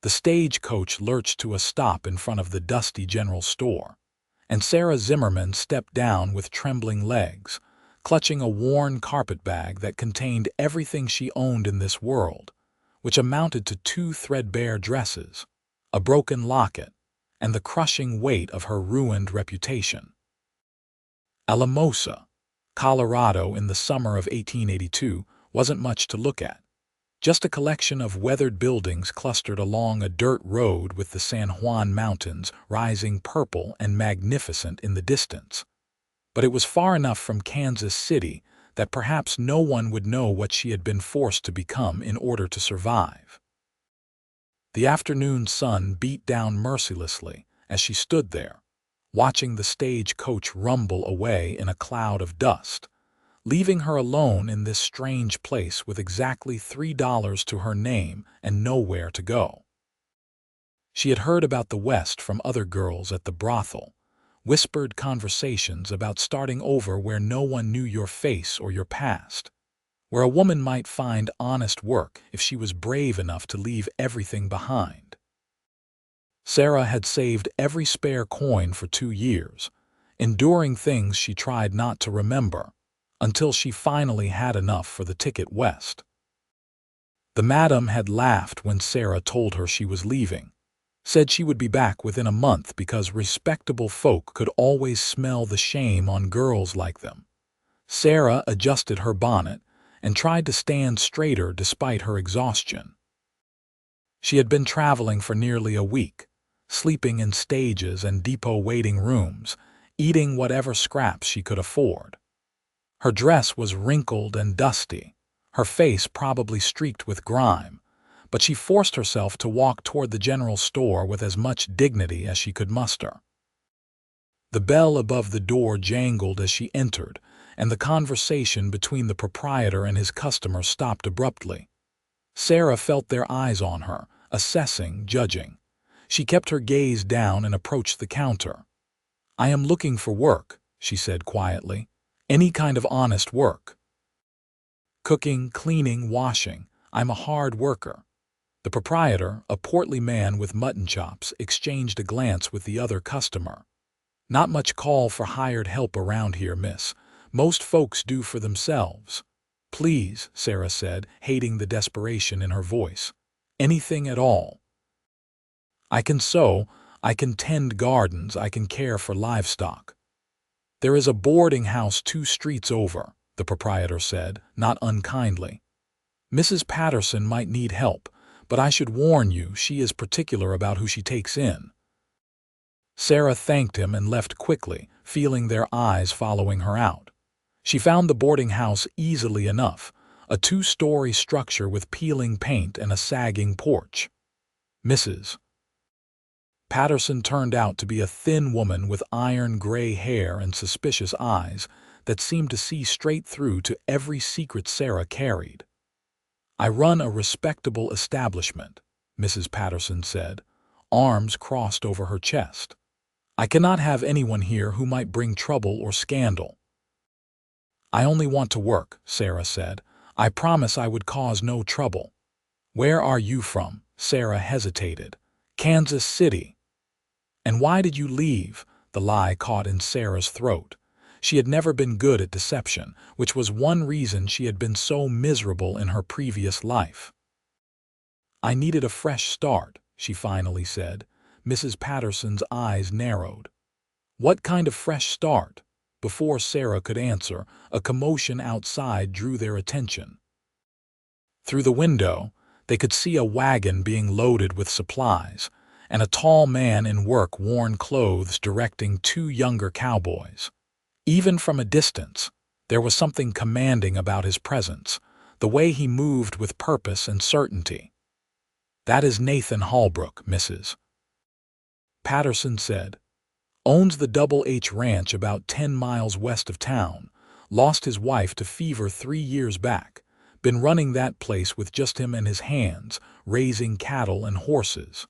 The stagecoach lurched to a stop in front of the dusty general store, and Sarah Zimmerman stepped down with trembling legs, clutching a worn carpetbag that contained everything she owned in this world, which amounted to 2 threadbare dresses, a broken locket, and the crushing weight of her ruined reputation. Alamosa, Colorado in the summer of 1882 wasn't much to look at. Just a collection of weathered buildings clustered along a dirt road with the San Juan Mountains rising purple and magnificent in the distance. But it was far enough from Kansas City that perhaps no one would know what she had been forced to become in order to survive. The afternoon sun beat down mercilessly as she stood there, watching the stagecoach rumble away in a cloud of dust, leaving her alone in this strange place with exactly $3 to her name and nowhere to go. She had heard about the West from other girls at the brothel, whispered conversations about starting over where no one knew your face or your past, where a woman might find honest work if she was brave enough to leave everything behind. Sarah had saved every spare coin for 2 years, enduring things she tried not to remember, until she finally had enough for the ticket west. The madam had laughed when Sarah told her she was leaving, said she would be back within a month because respectable folk could always smell the shame on girls like them. Sarah adjusted her bonnet and tried to stand straighter despite her exhaustion. She had been traveling for nearly a week, sleeping in stages and depot waiting rooms, eating whatever scraps she could afford. Her dress was wrinkled and dusty, her face probably streaked with grime, but she forced herself to walk toward the general store with as much dignity as she could muster. The bell above the door jangled as she entered, and the conversation between the proprietor and his customer stopped abruptly. Sarah felt their eyes on her, assessing, judging. She kept her gaze down and approached the counter. "I am looking for work," she said quietly. "Any kind of honest work. Cooking, cleaning, washing. I'm a hard worker." The proprietor, a portly man with mutton chops, exchanged a glance with the other customer. "Not much call for hired help around here, miss. Most folks do for themselves." "Please," Sarah said, hating the desperation in her voice. "Anything at all. I can sew, I can tend gardens, I can care for livestock." "There is a boarding house 2 streets over," the proprietor said, not unkindly. "Mrs. Patterson might need help, but I should warn you she is particular about who she takes in." Sarah thanked him and left quickly, feeling their eyes following her out. She found the boarding house easily enough, a 2-story structure with peeling paint and a sagging porch. Mrs. Patterson turned out to be a thin woman with iron gray hair and suspicious eyes that seemed to see straight through to every secret Sarah carried. "I run a respectable establishment," Mrs. Patterson said, arms crossed over her chest. "I cannot have anyone here who might bring trouble or scandal." "I only want to work," Sarah said. "I promise I would cause no trouble." "Where are you from?" Sarah hesitated. "Kansas City." "And why did you leave?" The lie caught in Sarah's throat. She had never been good at deception, which was one reason she had been so miserable in her previous life. "I needed a fresh start," she finally said. Mrs. Patterson's eyes narrowed. "What kind of fresh start?" Before Sarah could answer, a commotion outside drew their attention. Through the window, they could see a wagon being loaded with supplies, and a tall man in work-worn clothes directing 2 younger cowboys. Even from a distance, there was something commanding about his presence, the way he moved with purpose and certainty. "That is Nathan Holbrook, Mrs. Patterson said. Owns the Double H Ranch about 10 miles west of town. Lost his wife to fever 3 years back. Been running that place with just him and his hands, raising cattle and horses."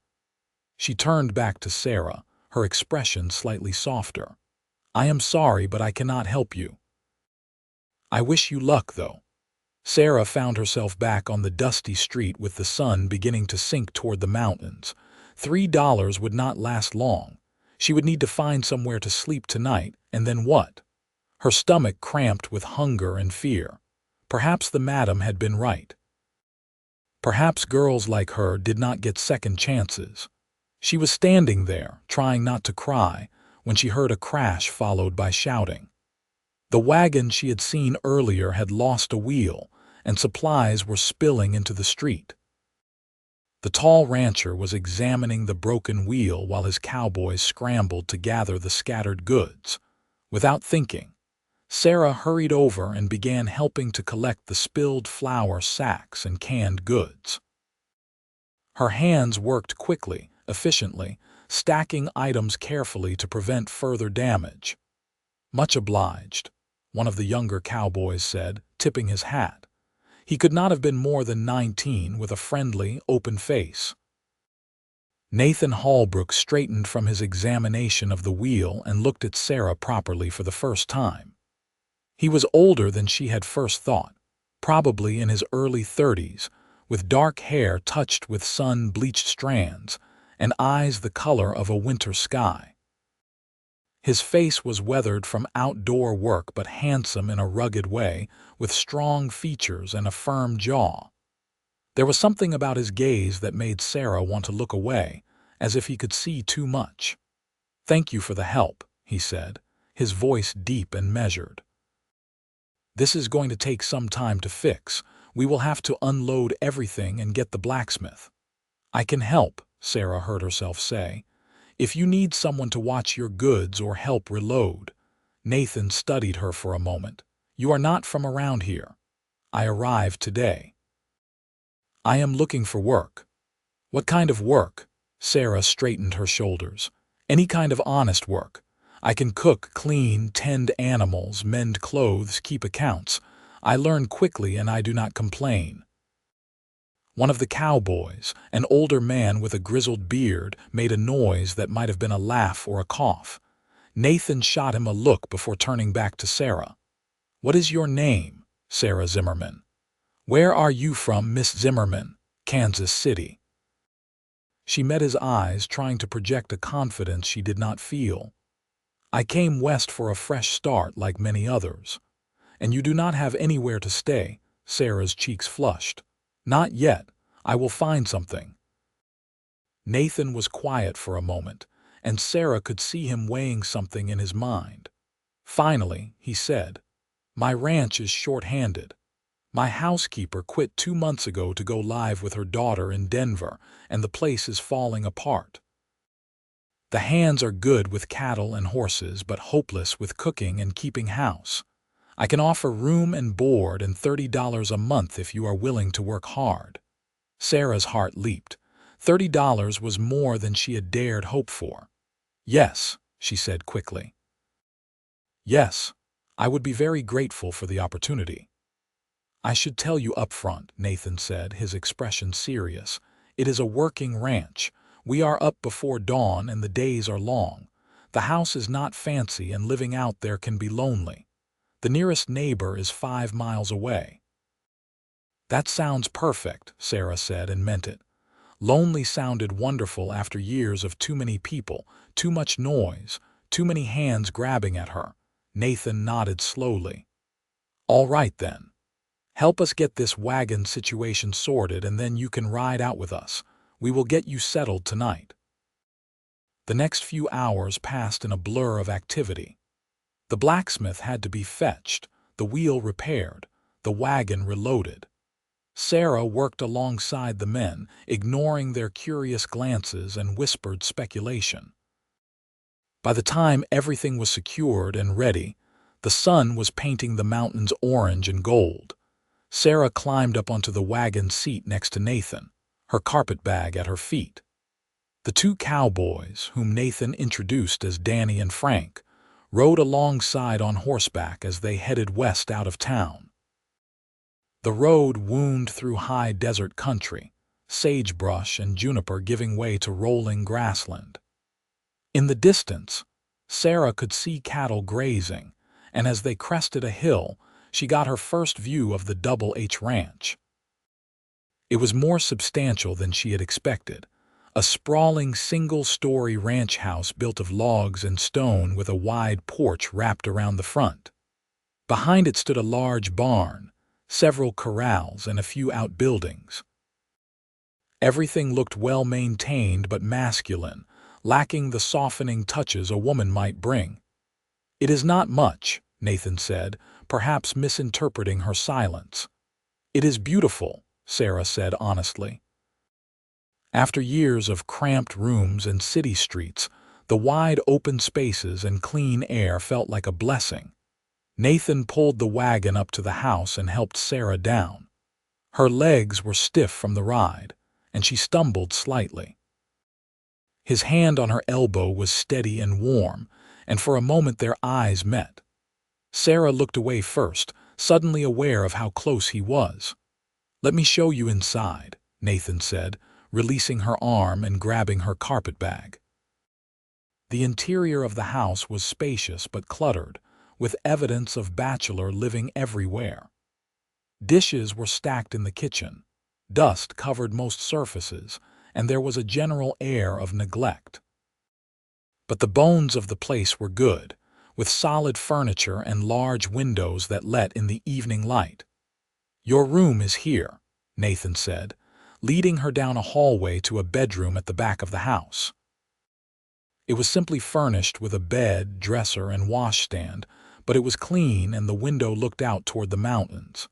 She turned back to Sarah, her expression slightly softer. "I am sorry, but I cannot help you." "I wish you luck, though." Sarah found herself back on the dusty street with the sun beginning to sink toward the mountains. $3 would not last long. She would need to find somewhere to sleep tonight, and then what? Her stomach cramped with hunger and fear. Perhaps the madam had been right. Perhaps girls like her did not get second chances. She was standing there, trying not to cry, when she heard a crash followed by shouting. The wagon she had seen earlier had lost a wheel, and supplies were spilling into the street. The tall rancher was examining the broken wheel while his cowboys scrambled to gather the scattered goods. Without thinking, Sarah hurried over and began helping to collect the spilled flour sacks and canned goods. Her hands worked quickly, efficiently, stacking items carefully to prevent further damage. "Much obliged," one of the younger cowboys said, tipping his hat. He could not have been more than 19, with a friendly, open face. Nathan Holbrook straightened from his examination of the wheel and looked at Sarah properly for the first time. He was older than she had first thought, probably in his early 30s, with dark hair touched with sun-bleached strands, and eyes the color of a winter sky. His face was weathered from outdoor work but handsome in a rugged way, with strong features and a firm jaw. There was something about his gaze that made Sarah want to look away, as if he could see too much. "Thank you for the help," he said, his voice deep and measured. "This is going to take some time to fix. We will have to unload everything and get the blacksmith." "I can help," Sarah heard herself say. "If you need someone to watch your goods or help reload." Nathan studied her for a moment. "You are not from around here." "I arrived today." "I am looking for work." "What kind of work?" Sarah straightened her shoulders. "Any kind of honest work. I can cook, clean, tend animals, mend clothes, keep accounts. I learn quickly and I do not complain." One of the cowboys, an older man with a grizzled beard, made a noise that might have been a laugh or a cough. Nathan shot him a look before turning back to Sarah. "What is your name?" "Sarah Zimmerman." "Where are you from, Miss Zimmerman?" "Kansas City." She met his eyes, trying to project a confidence she did not feel. "I came west for a fresh start like many others." "And you do not have anywhere to stay?" Sarah's cheeks flushed. "Not yet. I will find something." Nathan was quiet for a moment, and Sarah could see him weighing something in his mind. Finally, he said, "My ranch is short-handed. My housekeeper quit 2 months ago to go live with her daughter in Denver, and the place is falling apart. The hands are good with cattle and horses, but hopeless with cooking and keeping house. I can offer room and board and $30 a month if you are willing to work hard." Sarah's heart leaped. $30 was more than she had dared hope for. "Yes," she said quickly. "Yes, I would be very grateful for the opportunity." "I should tell you up front," Nathan said, his expression serious. "It is a working ranch. We are up before dawn and the days are long. The house is not fancy and living out there can be lonely. The nearest neighbor is 5 miles away." "That sounds perfect," Sarah said and meant it. Lonely sounded wonderful after years of too many people, too much noise, too many hands grabbing at her. Nathan nodded slowly. "All right then. Help us get this wagon situation sorted and then you can ride out with us. We will get you settled tonight." The next few hours passed in a blur of activity. The blacksmith had to be fetched, the wheel repaired, the wagon reloaded. Sarah worked alongside the men, ignoring their curious glances and whispered speculation. By the time everything was secured and ready, the sun was painting the mountains orange and gold. Sarah climbed up onto the wagon seat next to Nathan, her carpet bag at her feet. The 2 cowboys, whom Nathan introduced as Danny and Frank, rode alongside on horseback as they headed west out of town. The road wound through high desert country, sagebrush and juniper giving way to rolling grassland. In the distance, Sarah could see cattle grazing, and as they crested a hill, she got her first view of the Double H Ranch. It was more substantial than she had expected. A sprawling single-story ranch house built of logs and stone with a wide porch wrapped around the front. Behind it stood a large barn, several corrals, and a few outbuildings. Everything looked well-maintained but masculine, lacking the softening touches a woman might bring. "It is not much," Nathan said, perhaps misinterpreting her silence. "It is beautiful," Sarah said honestly. After years of cramped rooms and city streets, the wide open spaces and clean air felt like a blessing. Nathan pulled the wagon up to the house and helped Sarah down. Her legs were stiff from the ride, and she stumbled slightly. His hand on her elbow was steady and warm, and for a moment their eyes met. Sarah looked away first, suddenly aware of how close he was. "Let me show you inside," Nathan said, releasing her arm and grabbing her carpet bag. The interior of the house was spacious but cluttered, with evidence of bachelor living everywhere. Dishes were stacked in the kitchen, dust covered most surfaces, and there was a general air of neglect. But the bones of the place were good, with solid furniture and large windows that let in the evening light. "Your room is here," Nathan said, leading her down a hallway to a bedroom at the back of the house. It was simply furnished with a bed, dresser, and washstand, but it was clean and the window looked out toward the mountains.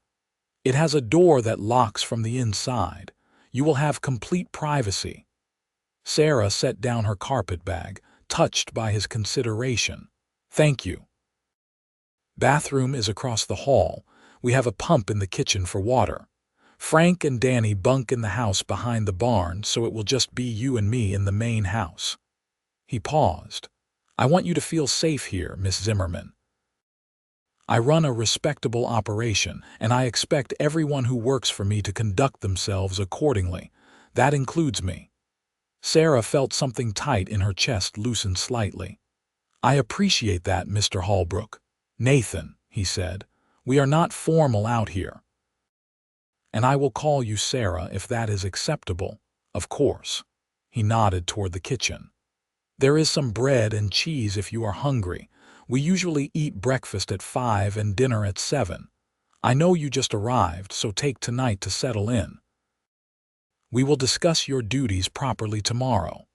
"It has a door that locks from the inside. You will have complete privacy." Sarah set down her carpet bag, touched by his consideration. "Thank you." "Bathroom is across the hall. We have a pump in the kitchen for water. Frank and Danny bunk in the house behind the barn, so it will just be you and me in the main house." He paused. "I want you to feel safe here, Miss Zimmerman. I run a respectable operation, and I expect everyone who works for me to conduct themselves accordingly. That includes me." Sarah felt something tight in her chest loosen slightly. "I appreciate that, Mr. Holbrook." "Nathan," he said, "we are not formal out here. And I will call you Sarah if that is acceptable, of course." He nodded toward the kitchen. "There is some bread and cheese if you are hungry. We usually eat breakfast at 5 and dinner at 7. I know you just arrived, so take tonight to settle in. We will discuss your duties properly tomorrow."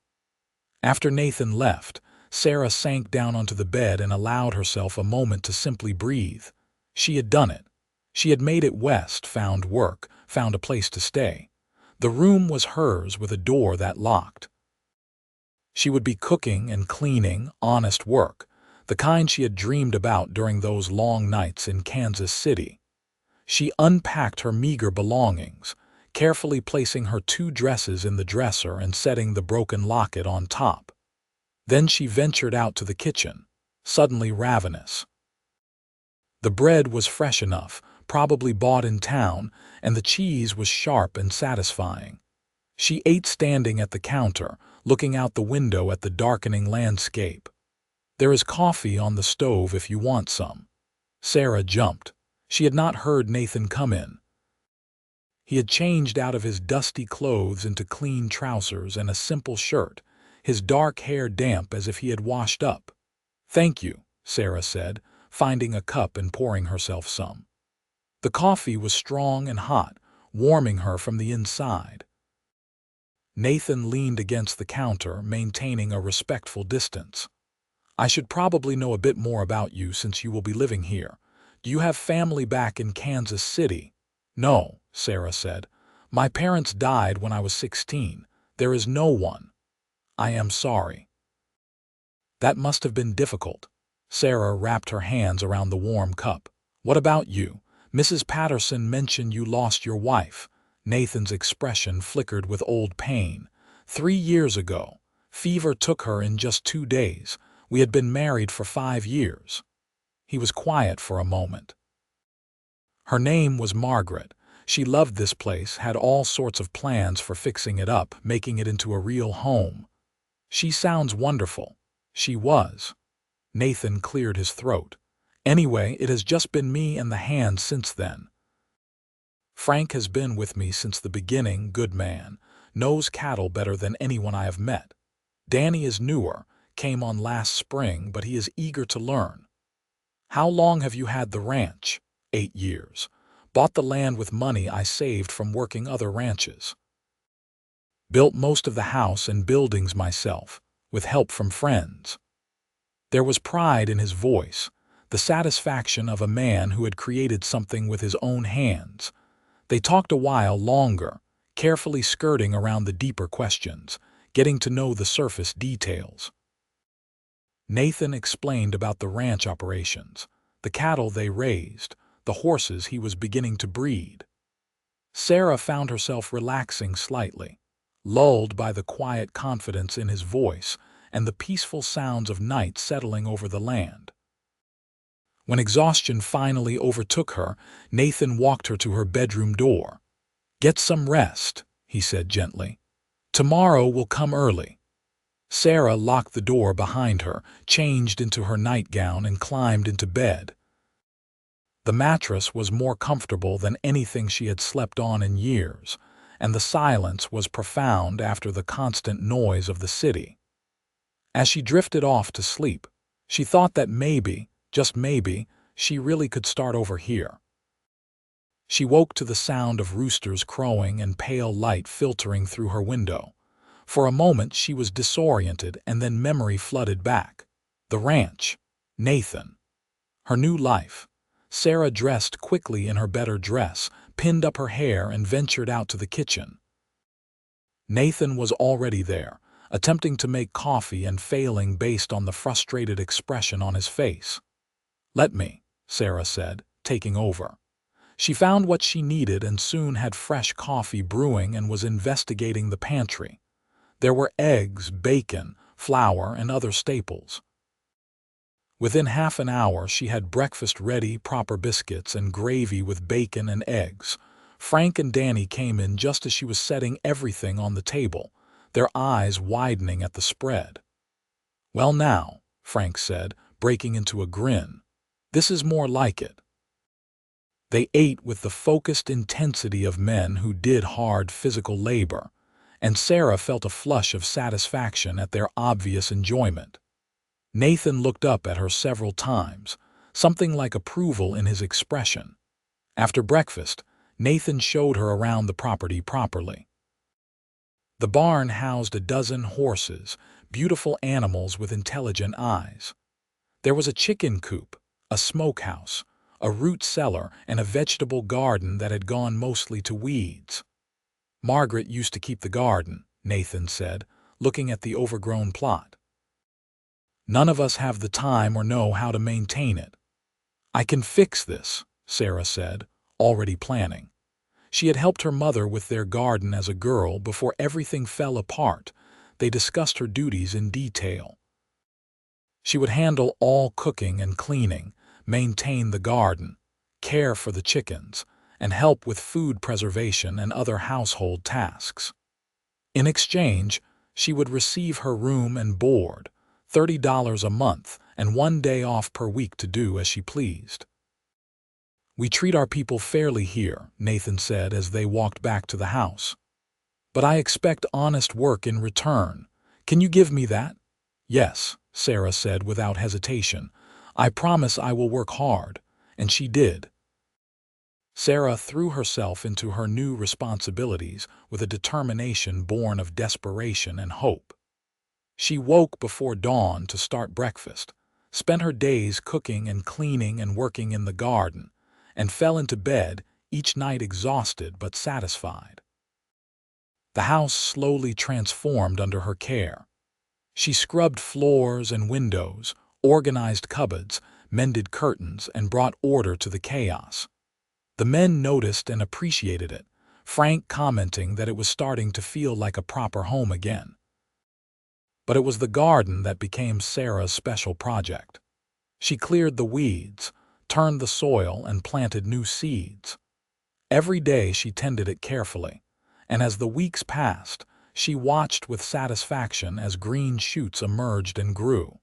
After Nathan left, Sarah sank down onto the bed and allowed herself a moment to simply breathe. She had done it. She had made it west, found work, found a place to stay. The room was hers with a door that locked. She would be cooking and cleaning, honest work, the kind she had dreamed about during those long nights in Kansas City. She unpacked her meager belongings, carefully placing her 2 dresses in the dresser and setting the broken locket on top. Then she ventured out to the kitchen, suddenly ravenous. The bread was fresh enough, probably bought in town, and the cheese was sharp and satisfying. She ate standing at the counter, looking out the window at the darkening landscape. "There is coffee on the stove if you want some." Sarah jumped. She had not heard Nathan come in. He had changed out of his dusty clothes into clean trousers and a simple shirt, his dark hair damp as if he had washed up. "Thank you," Sarah said, finding a cup and pouring herself some. The coffee was strong and hot, warming her from the inside. Nathan leaned against the counter, maintaining a respectful distance. "I should probably know a bit more about you since you will be living here. Do you have family back in Kansas City?" "No," Sarah said. "My parents died when I was 16. There is no one." "I am sorry." "That must have been difficult." Sarah wrapped her hands around the warm cup. "What about you? Mrs. Patterson mentioned you lost your wife." Nathan's expression flickered with old pain. 3 years ago. Fever took her in just 2 days. We had been married for 5 years." He was quiet for a moment. "Her name was Margaret. She loved this place, had all sorts of plans for fixing it up, making it into a real home. She sounds wonderful." "She was." Nathan cleared his throat. Anyway, it has just been me and the hands since then. Frank has been with me since the beginning, good man, knows cattle better than anyone I have met. Danny is newer, came on last spring, but he is eager to learn. How long have you had the ranch? 8 years. Bought the land with money I saved from working other ranches. Built most of the house and buildings myself, with help from friends. There was pride in his voice, the satisfaction of a man who had created something with his own hands. They talked a while longer, carefully skirting around the deeper questions, getting to know the surface details. Nathan explained about the ranch operations, the cattle they raised, the horses he was beginning to breed. Sarah found herself relaxing slightly, lulled by the quiet confidence in his voice and the peaceful sounds of night settling over the land. When exhaustion finally overtook her, Nathan walked her to her bedroom door. "Get some rest," he said gently. "Tomorrow we'll come early." Sarah locked the door behind her, changed into her nightgown, and climbed into bed. The mattress was more comfortable than anything she had slept on in years, and the silence was profound after the constant noise of the city. As she drifted off to sleep, she thought that maybe, just maybe, she really could start over here. She woke to the sound of roosters crowing and pale light filtering through her window. For a moment she was disoriented, and then memory flooded back. The ranch. Nathan. Her new life. Sarah dressed quickly in her better dress, pinned up her hair, and ventured out to the kitchen. Nathan was already there, attempting to make coffee and failing based on the frustrated expression on his face. "Let me," Sarah said, taking over. She found what she needed and soon had fresh coffee brewing and was investigating the pantry. There were eggs, bacon, flour, and other staples. Within half an hour she had breakfast ready, proper biscuits and gravy with bacon and eggs. Frank and Danny came in just as she was setting everything on the table, their eyes widening at the spread. "Well now," Frank said, breaking into a grin. "This is more like it." They ate with the focused intensity of men who did hard physical labor, and Sarah felt a flush of satisfaction at their obvious enjoyment. Nathan looked up at her several times, something like approval in his expression. After breakfast, Nathan showed her around the property properly. The barn housed a dozen horses, beautiful animals with intelligent eyes. There was a chicken coop, a smokehouse, a root cellar, and a vegetable garden that had gone mostly to weeds. "Margaret used to keep the garden," Nathan said, looking at the overgrown plot. "None of us have the time or know how to maintain it." "I can fix this," Sarah said, already planning. She had helped her mother with their garden as a girl before everything fell apart. They discussed her duties in detail. She would handle all cooking and cleaning, maintain the garden, care for the chickens, and help with food preservation and other household tasks. In exchange, she would receive her room and board, $30 a month, and 1 day off per week to do as she pleased. "We treat our people fairly here," Nathan said as they walked back to the house. "But I expect honest work in return. Can you give me that?" "Yes," Sarah said without hesitation. "I promise I will work hard." And she did. Sarah threw herself into her new responsibilities with a determination born of desperation and hope. She woke before dawn to start breakfast, spent her days cooking and cleaning and working in the garden, and fell into bed each night exhausted but satisfied. The house slowly transformed under her care. She scrubbed floors and windows, organized cupboards, mended curtains, and brought order to the chaos. The men noticed and appreciated it, Frank commenting that it was starting to feel like a proper home again. But it was the garden that became Sarah's special project. She cleared the weeds, turned the soil, and planted new seeds. Every day she tended it carefully, and as the weeks passed, she watched with satisfaction as green shoots emerged and grew.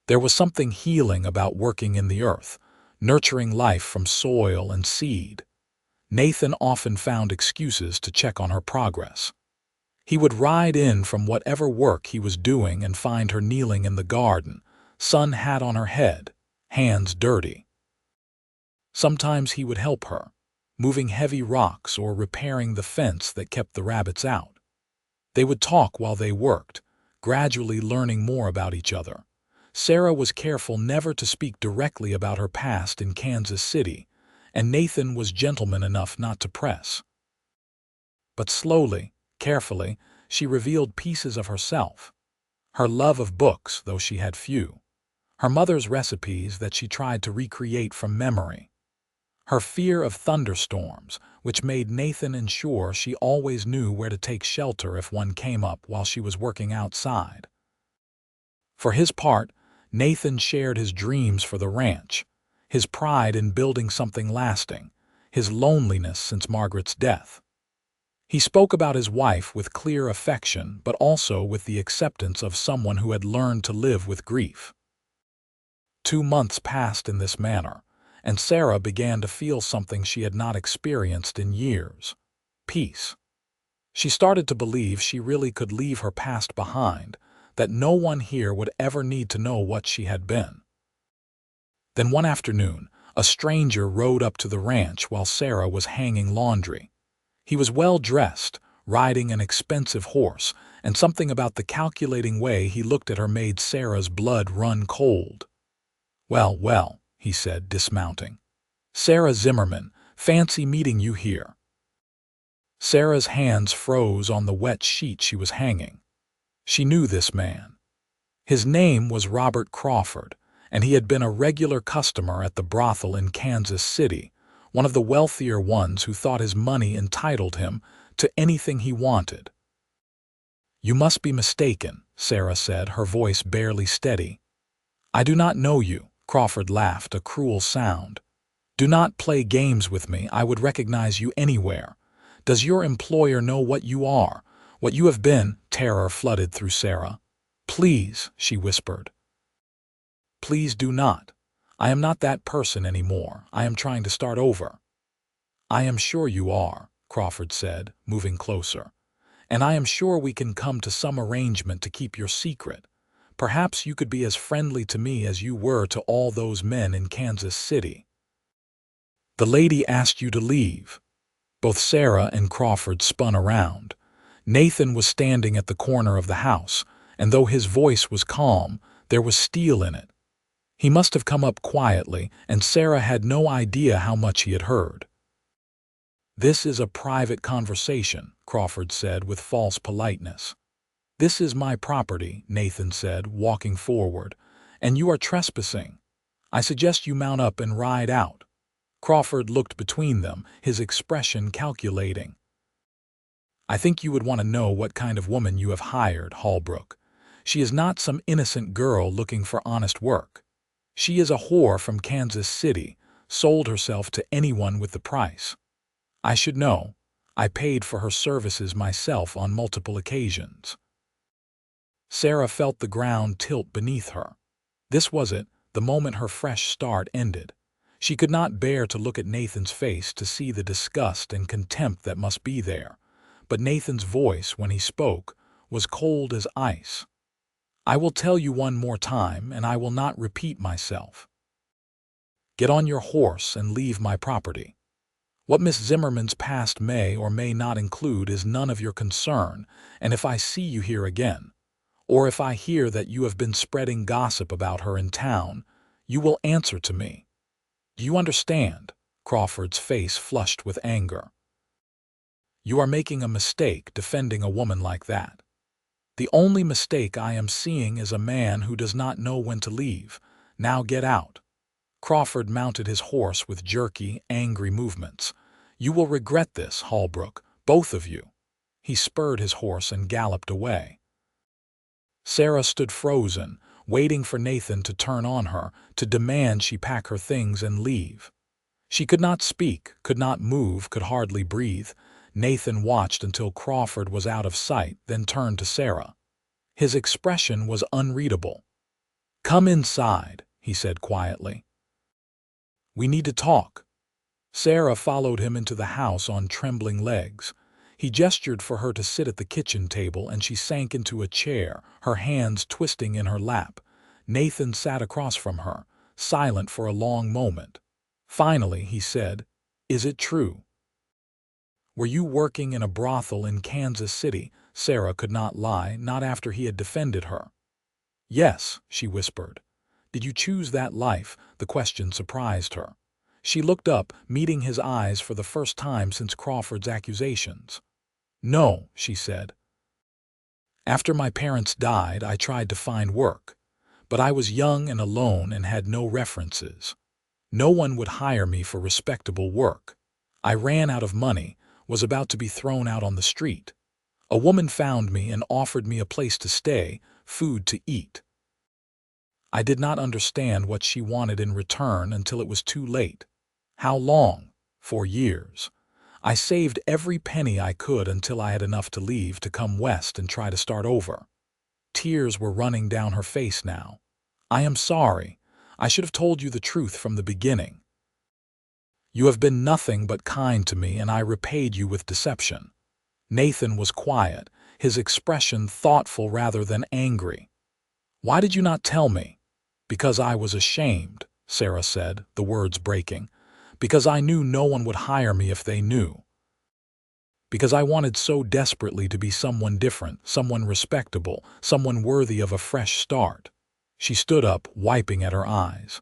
There was something healing about working in the earth, nurturing life from soil and seed. Nathan often found excuses to check on her progress. He would ride in from whatever work he was doing and find her kneeling in the garden, sun hat on her head, hands dirty. Sometimes he would help her, moving heavy rocks or repairing the fence that kept the rabbits out. They would talk while they worked, gradually learning more about each other. Sarah was careful never to speak directly about her past in Kansas City, and Nathan was gentleman enough not to press. But slowly, carefully, she revealed pieces of herself. Her love of books, though she had few. Her mother's recipes that she tried to recreate from memory. Her fear of thunderstorms, which made Nathan ensure she always knew where to take shelter if one came up while she was working outside. For his part, Nathan shared his dreams for the ranch, his pride in building something lasting, his loneliness since Margaret's death. He spoke about his wife with clear affection, but also with the acceptance of someone who had learned to live with grief. 2 months passed in this manner, and Sarah began to feel something she had not experienced in years: peace. She started to believe she really could leave her past behind, that no one here would ever need to know what she had been. Then one afternoon, a stranger rode up to the ranch while Sarah was hanging laundry. He was well dressed, riding an expensive horse, and something about the calculating way he looked at her made Sarah's blood run cold. "Well, well," he said, dismounting. "Sarah Zimmerman, fancy meeting you here." Sarah's hands froze on the wet sheet she was hanging. She knew this man. His name was Robert Crawford, and he had been a regular customer at the brothel in Kansas City, one of the wealthier ones who thought his money entitled him to anything he wanted. "You must be mistaken," Sarah said, her voice barely steady. "I do not know you," Crawford laughed, a cruel sound. "Do not play games with me. I would recognize you anywhere. Does your employer know what you are, what you have been?" Terror flooded through Sarah. "Please," she whispered. "Please do not. I am not that person anymore. I am trying to start over." "I am sure you are," Crawford said, moving closer. "And I am sure we can come to some arrangement to keep your secret. Perhaps you could be as friendly to me as you were to all those men in Kansas City." "The lady asked you to leave." Both Sarah and Crawford spun around. Nathan was standing at the corner of the house, and though his voice was calm, there was steel in it. He must have come up quietly, and Sarah had no idea how much he had heard. "This is a private conversation," Crawford said with false politeness. "This is my property," Nathan said, walking forward, "and you are trespassing. I suggest you mount up and ride out." Crawford looked between them, his expression calculating. "I think you would want to know what kind of woman you have hired, Holbrook. She is not some innocent girl looking for honest work. She is a whore from Kansas City, sold herself to anyone with the price. I should know. I paid for her services myself on multiple occasions." Sarah felt the ground tilt beneath her. This was it, the moment her fresh start ended. She could not bear to look at Nathan's face to see the disgust and contempt that must be there. But Nathan's voice, when he spoke, was cold as ice. "I will tell you one more time, and I will not repeat myself. Get on your horse and leave my property. What Miss Zimmerman's past may or may not include is none of your concern, and if I see you here again, or if I hear that you have been spreading gossip about her in town, you will answer to me. Do you understand?" Crawford's face flushed with anger. "You are making a mistake defending a woman like that. The only mistake I am seeing is a man who does not know when to leave. Now get out." Crawford mounted his horse with jerky, angry movements. "You will regret this, Holbrook, both of you." He spurred his horse and galloped away. Sarah stood frozen, waiting for Nathan to turn on her, to demand she pack her things and leave. She could not speak, could not move, could hardly breathe. Nathan watched until Crawford was out of sight, then turned to Sarah. His expression was unreadable. "Come inside," he said quietly. "We need to talk." Sarah followed him into the house on trembling legs. He gestured for her to sit at the kitchen table, and she sank into a chair, her hands twisting in her lap. Nathan sat across from her, silent for a long moment. Finally, he said, "Is it true? Were you working in a brothel in Kansas City?" Sarah could not lie, not after he had defended her. "Yes," she whispered. "Did you choose that life?" The question surprised her. She looked up, meeting his eyes for the first time since Crawford's accusations. "No," she said. "After my parents died, I tried to find work. But I was young and alone and had no references. No one would hire me for respectable work. I ran out of money, was about to be thrown out on the street. A woman found me and offered me a place to stay, food to eat. I did not understand what she wanted in return until it was too late. How long? 4 years. I saved every penny I could until I had enough to leave to come west and try to start over." Tears were running down her face now. "I am sorry. I should have told you the truth from the beginning. You have been nothing but kind to me, and I repaid you with deception." Nathan was quiet, his expression thoughtful rather than angry. "Why did you not tell me?" "Because I was ashamed," Sarah said, the words breaking. "Because I knew no one would hire me if they knew. Because I wanted so desperately to be someone different, someone respectable, someone worthy of a fresh start." She stood up, wiping at her eyes.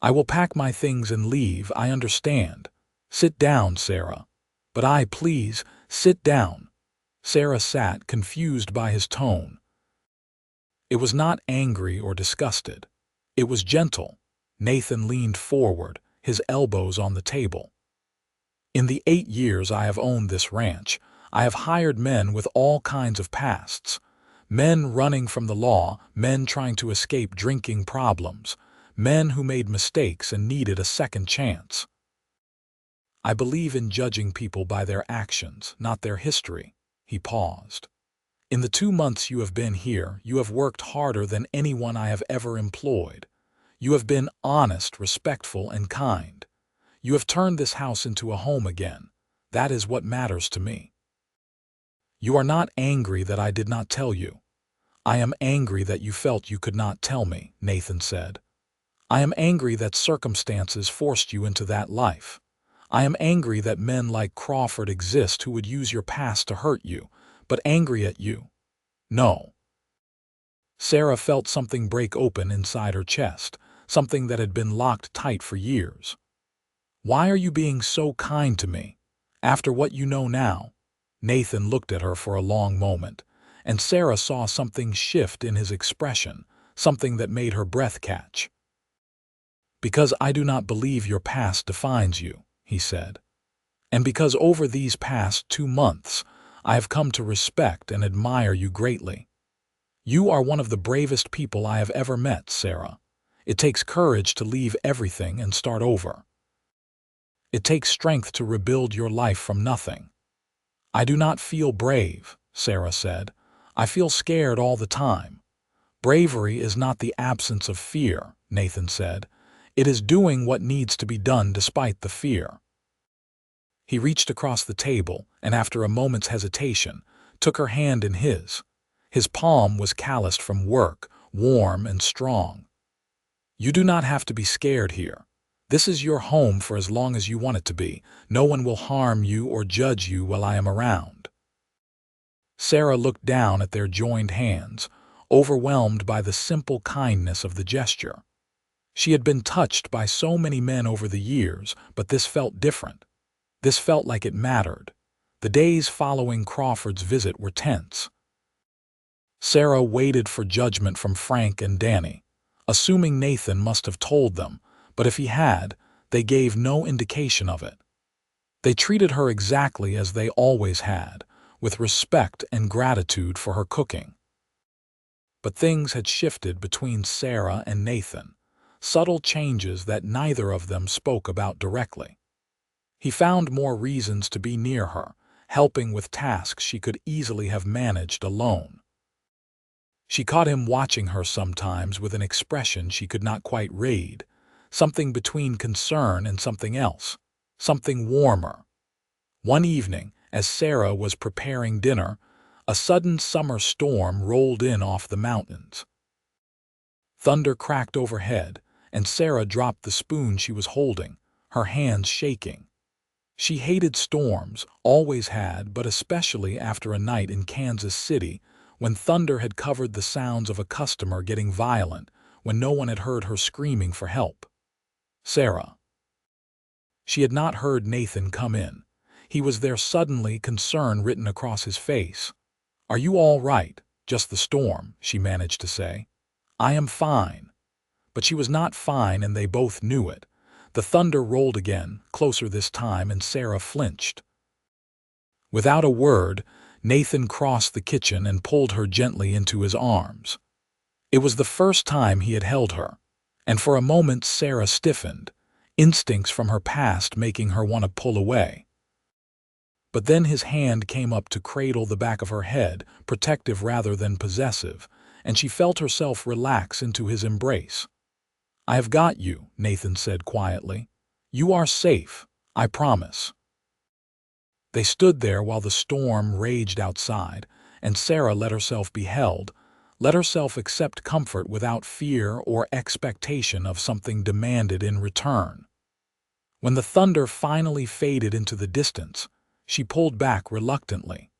"I will pack my things and leave, I understand." "Sit down, Sarah." "But please, sit down." Sarah sat, confused by his tone. It was not angry or disgusted. It was gentle. Nathan leaned forward, his elbows on the table. "In the 8 years I have owned this ranch, I have hired men with all kinds of pasts. Men running from the law, men trying to escape drinking problems, men who made mistakes and needed a second chance. I believe in judging people by their actions, not their history." He paused. "In the 2 months you have been here, you have worked harder than anyone I have ever employed. You have been honest, respectful, and kind. You have turned this house into a home again. That is what matters to me." "You are not angry that I did not tell you." "I am angry that you felt you could not tell me," Nathan said. "I am angry that circumstances forced you into that life. I am angry that men like Crawford exist who would use your past to hurt you, but angry at you. No." Sarah felt something break open inside her chest, something that had been locked tight for years. "Why are you being so kind to me? After what you know now?" Nathan looked at her for a long moment, and Sarah saw something shift in his expression, something that made her breath catch. "Because I do not believe your past defines you," he said. "And because over these past 2 months, I have come to respect and admire you greatly. You are one of the bravest people I have ever met, Sarah. It takes courage to leave everything and start over. It takes strength to rebuild your life from nothing." "I do not feel brave," Sarah said. "I feel scared all the time." "Bravery is not the absence of fear," Nathan said. "It is doing what needs to be done despite the fear." He reached across the table and, after a moment's hesitation, took her hand in his. His palm was calloused from work, warm and strong. "You do not have to be scared here. This is your home for as long as you want it to be. No one will harm you or judge you while I am around." Sarah looked down at their joined hands, overwhelmed by the simple kindness of the gesture. She had been touched by so many men over the years, but this felt different. This felt like it mattered. The days following Crawford's visit were tense. Sarah waited for judgment from Frank and Danny, assuming Nathan must have told them, but if he had, they gave no indication of it. They treated her exactly as they always had, with respect and gratitude for her cooking. But things had shifted between Sarah and Nathan, subtle changes that neither of them spoke about directly. He found more reasons to be near her, helping with tasks she could easily have managed alone. She caught him watching her sometimes with an expression she could not quite read, something between concern and something else, something warmer. One evening, as Sarah was preparing dinner, a sudden summer storm rolled in off the mountains. Thunder cracked overhead, and Sarah dropped the spoon she was holding, her hands shaking. She hated storms, always had, but especially after a night in Kansas City, when thunder had covered the sounds of a customer getting violent, when no one had heard her screaming for help. Sarah. She had not heard Nathan come in. He was there suddenly, concern written across his face. "Are you all right? Just the storm," she managed to say. "I am fine." But she was not fine, and they both knew it. The thunder rolled again, closer this time, and Sarah flinched. Without a word, Nathan crossed the kitchen and pulled her gently into his arms. It was the first time he had held her, and for a moment Sarah stiffened, instincts from her past making her want to pull away. But then his hand came up to cradle the back of her head, protective rather than possessive, and she felt herself relax into his embrace. "I have got you," Nathan said quietly. "You are safe, I promise." They stood there while the storm raged outside, and Sarah let herself be held, let herself accept comfort without fear or expectation of something demanded in return. When the thunder finally faded into the distance, she pulled back reluctantly.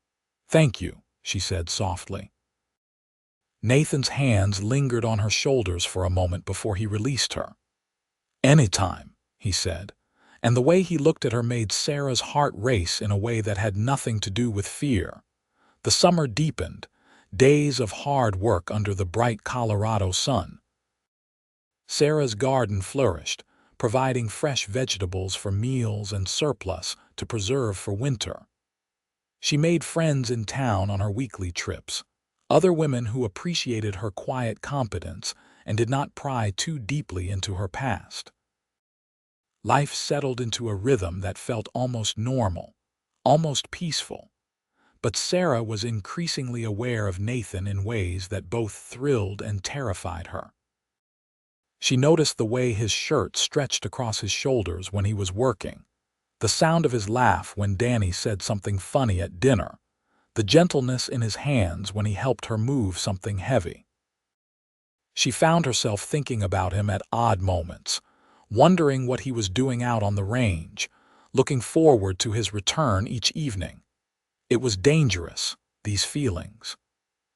"Thank you," she said softly. Nathan's hands lingered on her shoulders for a moment before he released her. "Anytime," he said, and the way he looked at her made Sarah's heart race in a way that had nothing to do with fear. The summer deepened, days of hard work under the bright Colorado sun. Sarah's garden flourished, providing fresh vegetables for meals and surplus to preserve for winter. She made friends in town on her weekly trips, other women who appreciated her quiet competence and did not pry too deeply into her past. Life settled into a rhythm that felt almost normal, almost peaceful. But Sarah was increasingly aware of Nathan in ways that both thrilled and terrified her. She noticed the way his shirt stretched across his shoulders when he was working, the sound of his laugh when Danny said something funny at dinner, the gentleness in his hands when he helped her move something heavy. She found herself thinking about him at odd moments, wondering what he was doing out on the range, looking forward to his return each evening. It was dangerous, these feelings.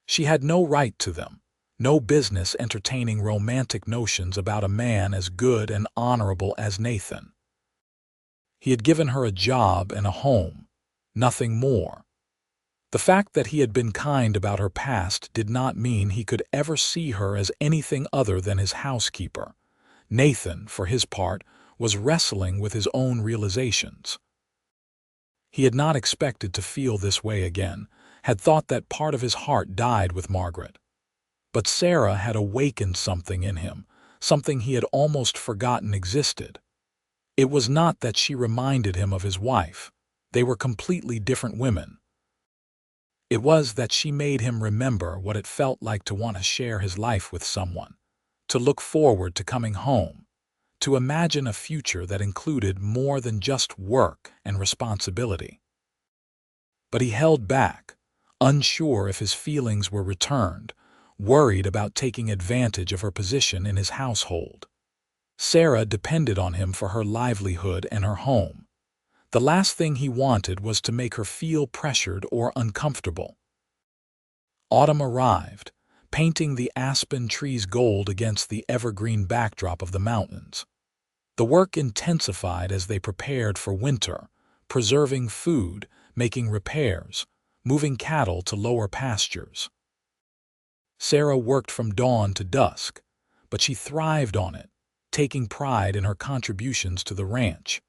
She had no right to them, no business entertaining romantic notions about a man as good and honorable as Nathan. He had given her a job and a home, nothing more. The fact that he had been kind about her past did not mean he could ever see her as anything other than his housekeeper. Nathan, for his part, was wrestling with his own realizations. He had not expected to feel this way again, had thought that part of his heart died with Margaret. But Sarah had awakened something in him, something he had almost forgotten existed. It was not that she reminded him of his wife. They were completely different women. It was that she made him remember what it felt like to want to share his life with someone, to look forward to coming home, to imagine a future that included more than just work and responsibility. But he held back, unsure if his feelings were returned, worried about taking advantage of her position in his household. Sarah depended on him for her livelihood and her home. The last thing he wanted was to make her feel pressured or uncomfortable. Autumn arrived, painting the aspen trees gold against the evergreen backdrop of the mountains. The work intensified as they prepared for winter, preserving food, making repairs, moving cattle to lower pastures. Sarah worked from dawn to dusk, but she thrived on it, taking pride in her contributions to the ranch.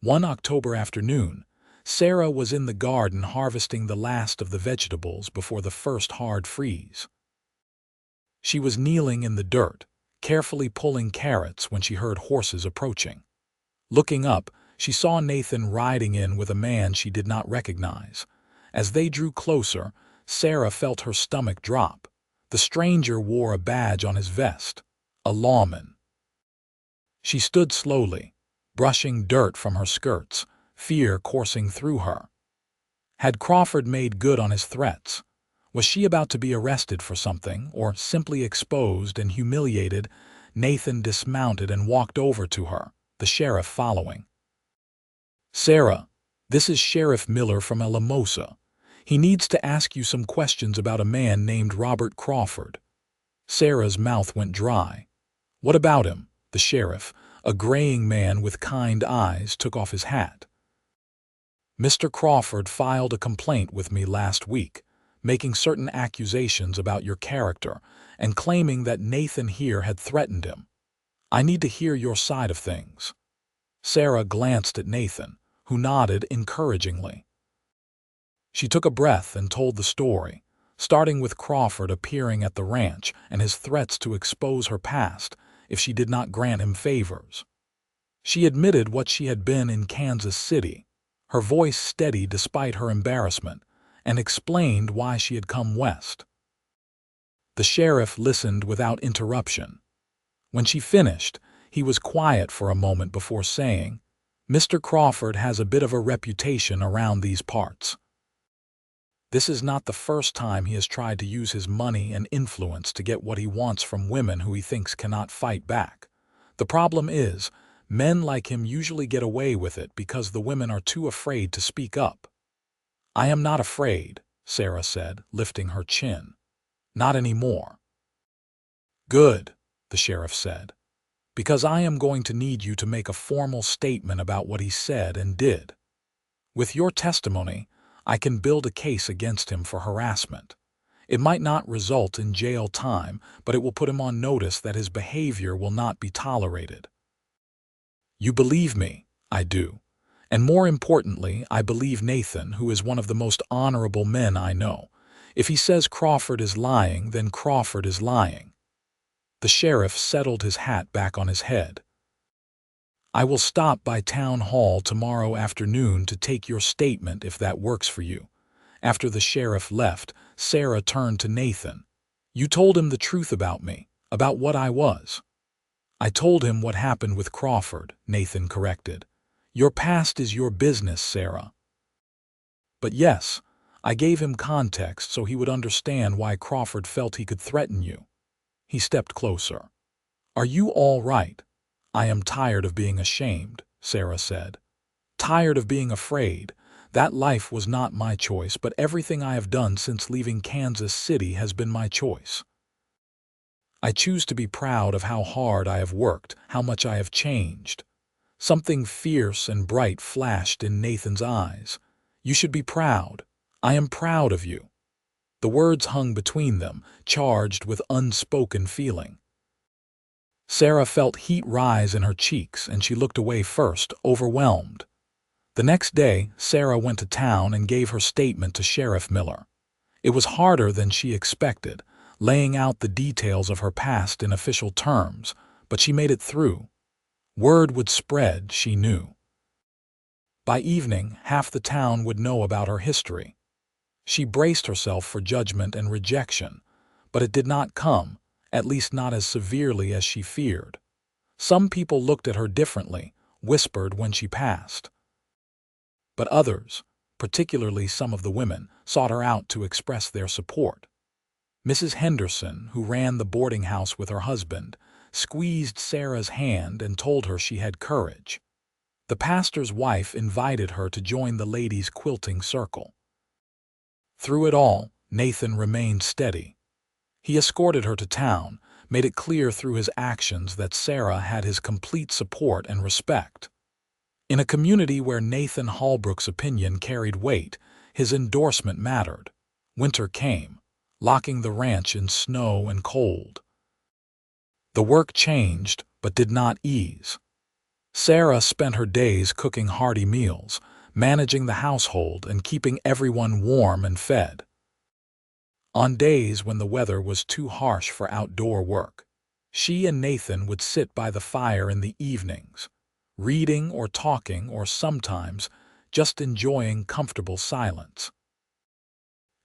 One October afternoon, Sarah was in the garden harvesting the last of the vegetables before the first hard freeze. She was kneeling in the dirt, carefully pulling carrots when she heard horses approaching. Looking up, she saw Nathan riding in with a man she did not recognize. As they drew closer, Sarah felt her stomach drop. The The stranger wore a badge on his vest, a lawman. She stood slowly, brushing dirt from her skirts, fear coursing through her. Had Crawford made good on his threats? Was she about to be arrested for something, or simply exposed and humiliated? Nathan dismounted and walked over to her, the sheriff following. "Sarah, this is Sheriff Miller from Alamosa. He needs to ask you some questions about a man named Robert Crawford." Sarah's mouth went dry. "What about him?" The sheriff, a graying man with kind eyes, took off his hat. "Mr. Crawford filed a complaint with me last week, making certain accusations about your character and claiming that Nathan here had threatened him. I need to hear your side of things." Sarah glanced at Nathan, who nodded encouragingly. She took a breath and told the story, starting with Crawford appearing at the ranch and his threats to expose her past if she did not grant him favors. She admitted what she had been in Kansas City, her voice steady despite her embarrassment, and explained why she had come west. The sheriff listened without interruption. When she finished, he was quiet for a moment before saying, "Mr. Crawford has a bit of a reputation around these parts. This is not the first time he has tried to use his money and influence to get what he wants from women who he thinks cannot fight back. The problem is, men like him usually get away with it because the women are too afraid to speak up." "I am not afraid," Sarah said, lifting her chin. "Not anymore." "Good," the sheriff said, "because I am going to need you to make a formal statement about what he said and did. With your testimony, I can build a case against him for harassment. It might not result in jail time, but it will put him on notice that his behavior will not be tolerated." "You believe me?" "I do. And more importantly, I believe Nathan, who is one of the most honorable men I know. If he says Crawford is lying, then Crawford is lying." The sheriff settled his hat back on his head. "I will stop by town hall tomorrow afternoon to take your statement if that works for you." After the sheriff left, Sarah turned to Nathan. "You told him the truth about me, about what I was." "I told him what happened with Crawford," Nathan corrected. "Your past is your business, Sarah." "But yes, I gave him context so he would understand why Crawford felt he could threaten you." He stepped closer. "Are you all right?" "I am tired of being ashamed," Sarah said. "Tired of being afraid. That life was not my choice, but everything I have done since leaving Kansas City has been my choice. I choose to be proud of how hard I have worked, how much I have changed." Something fierce and bright flashed in Nathan's eyes. "You should be proud. I am proud of you." The words hung between them, charged with unspoken feeling. Sarah felt heat rise in her cheeks, and she looked away first, overwhelmed. The next day, Sarah went to town and gave her statement to Sheriff Miller. It was harder than she expected, laying out the details of her past in official terms, but she made it through. Word would spread, she knew. By evening, half the town would know about her history. She braced herself for judgment and rejection, but it did not come, at least not as severely as she feared. Some people looked at her differently, whispered when she passed. But others, particularly some of the women, sought her out to express their support. Mrs. Henderson, who ran the boarding house with her husband, squeezed Sarah's hand and told her she had courage. The pastor's wife invited her to join the ladies' quilting circle. Through it all, Nathan remained steady. He escorted her to town, made it clear through his actions that Sarah had his complete support and respect. In a community where Nathan Holbrook's opinion carried weight, his endorsement mattered. Winter came, locking the ranch in snow and cold. The work changed, but did not ease. Sarah spent her days cooking hearty meals, managing the household and keeping everyone warm and fed. On days when the weather was too harsh for outdoor work, she and Nathan would sit by the fire in the evenings, reading or talking or sometimes just enjoying comfortable silence.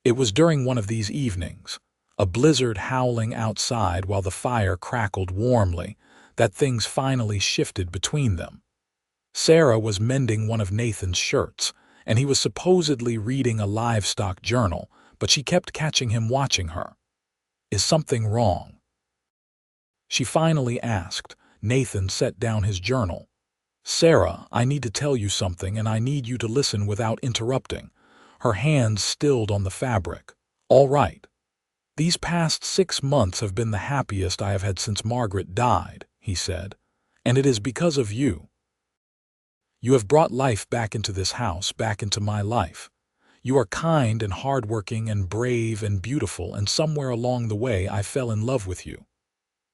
It was during one of these evenings, a blizzard howling outside while the fire crackled warmly, that things finally shifted between them. Sarah was mending one of Nathan's shirts, and he was supposedly reading a livestock journal, but she kept catching him watching her. "Is something wrong?" she finally asked. Nathan set down his journal. "Sarah, I need to tell you something, and I need you to listen without interrupting." Her hands stilled on the fabric. "All right. These past 6 months have been the happiest I have had since Margaret died," he said. "And it is because of you. You have brought life back into this house, back into my life. You are kind and hardworking and brave and beautiful, and somewhere along the way I fell in love with you."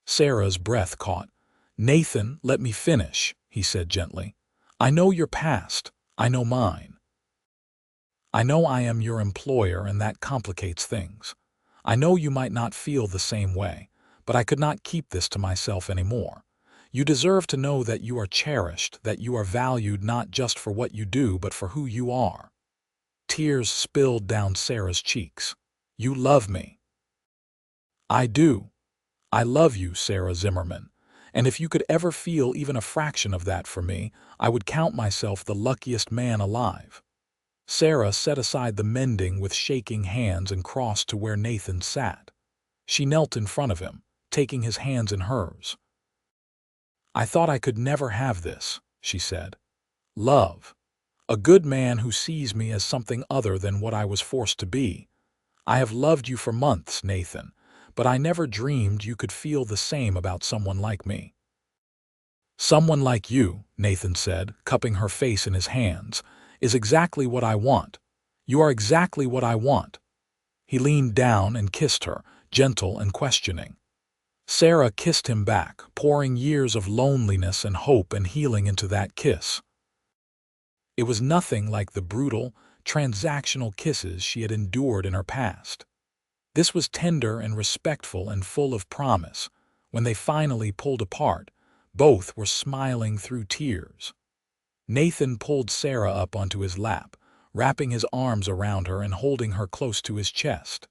Sarah's breath caught. "Nathan, let me finish," he said gently. "I know your past. I know mine. I know I am your employer, and that complicates things. I know you might not feel the same way, but I could not keep this to myself anymore. You deserve to know that you are cherished, that you are valued not just for what you do, but for who you are." Tears spilled down Sarah's cheeks. "You love me." "I do. I love you, Sarah Zimmerman. And if you could ever feel even a fraction of that for me, I would count myself the luckiest man alive." Sarah set aside the mending with shaking hands and crossed to where Nathan sat. She knelt in front of him, taking his hands in hers. "I thought I could never have this," she said. "Love. A good man who sees me as something other than what I was forced to be. I have loved you for months, Nathan, but I never dreamed you could feel the same about someone like me." "Someone like you," Nathan said, cupping her face in his hands, "is exactly what I want. You are exactly what I want." He leaned down and kissed her, gentle and questioning. Sarah kissed him back, pouring years of loneliness and hope and healing into that kiss. It was nothing like the brutal, transactional kisses she had endured in her past. This was tender and respectful and full of promise. When they finally pulled apart, both were smiling through tears. Nathan pulled Sarah up onto his lap, wrapping his arms around her and holding her close to his chest.